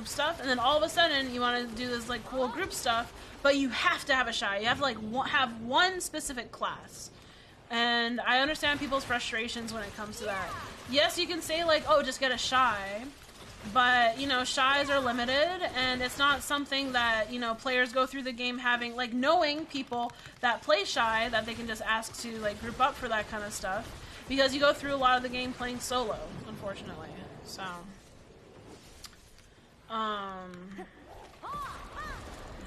group stuff, and then all of a sudden you want to do this like cool group stuff, but you have to have a Shy. You have to like have one specific class. And I understand people's frustrations when it comes to that. Yes, you can say like, oh, just get a Shy, but you know, Shies are limited, and it's not something that, you know, players go through the game having like knowing people that play Shy that they can just ask to like group up for that kind of stuff, because you go through a lot of the game playing solo, unfortunately. So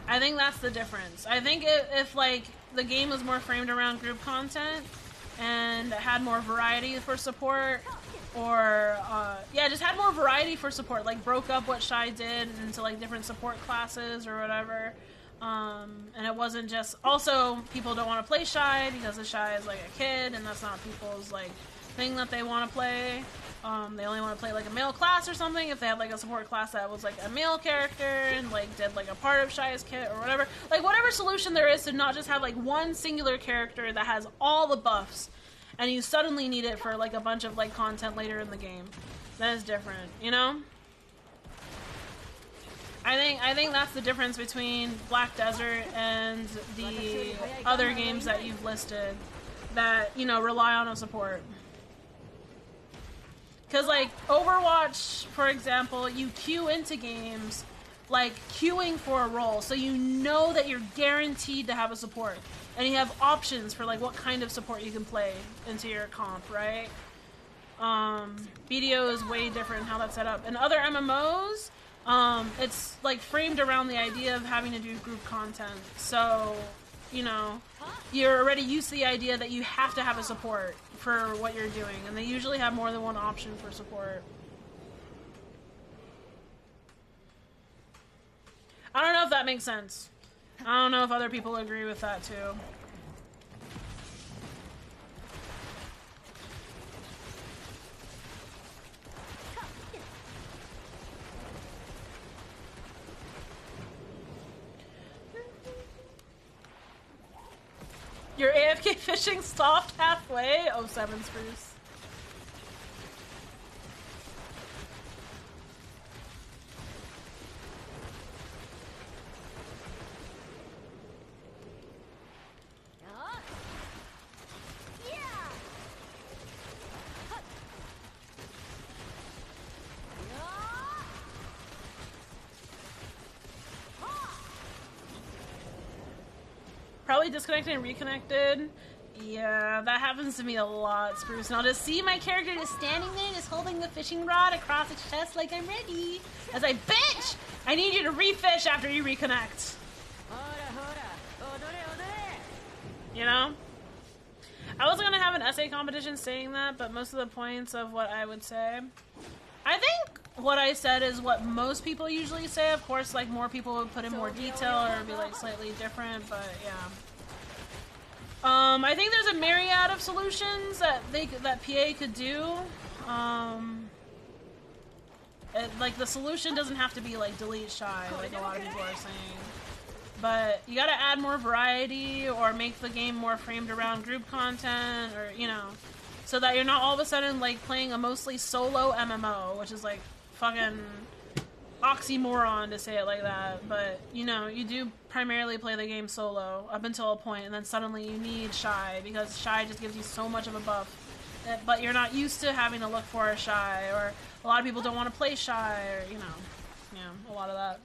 I think that's the difference. I think if like the game was more framed around group content and had more variety for support, or yeah, just had more variety for support, like broke up what Shy did into like different support classes or whatever, and it wasn't just, also people don't want to play Shy because the Shy is like a kid and that's not people's like thing that they want to play. They only want to play like a male class or something. If they had like a support class that was like a male character and like did like a part of Shy's kit or whatever, like whatever solution there is to not just have like one singular character that has all the buffs and you suddenly need it for like a bunch of like content later in the game, that is different, you know? I think that's the difference between Black Desert and the other games that you've listed that, you know, rely on a support. Because, like, Overwatch, for example, you queue into games, like, queuing for a role, so you know that you're guaranteed to have a support. And you have options for, like, what kind of support you can play into your comp, right? BDO is way different in how that's set up. In other MMOs, it's, like, framed around the idea of having to do group content. So, you know, you're already used to the idea that you have to have a support for what you're doing, and they usually have more than one option for support. I don't know if that makes sense. I don't know if other people agree with that too. Your AFK fishing stopped halfway? Oh, 7 Spruce. Probably disconnected and reconnected. Yeah, that happens to me a lot, Spruce. And I'll just see my character just standing there, just holding the fishing rod across its chest like I'm ready. As I, bitch! I need you to refish after you reconnect. You know? I was gonna have an essay competition saying that, but most of the points of what I would say, I think what I said is what most people usually say. Of course, like, more people would put in more detail or be like slightly different, but yeah. I think there's a myriad of solutions that PA could do. Like, the solution doesn't have to be like delete Shy, like a lot of people are saying. But you gotta add more variety or make the game more framed around group content, or, you know, so that you're not all of a sudden like playing a mostly solo MMO, which is like fucking oxymoron to say it like that, but you know, you do primarily play the game solo up until a point, and then suddenly you need Shy because Shy just gives you so much of a buff, but you're not used to having to look for a Shy, or a lot of people don't want to play Shy, or, you know, yeah, a lot of that.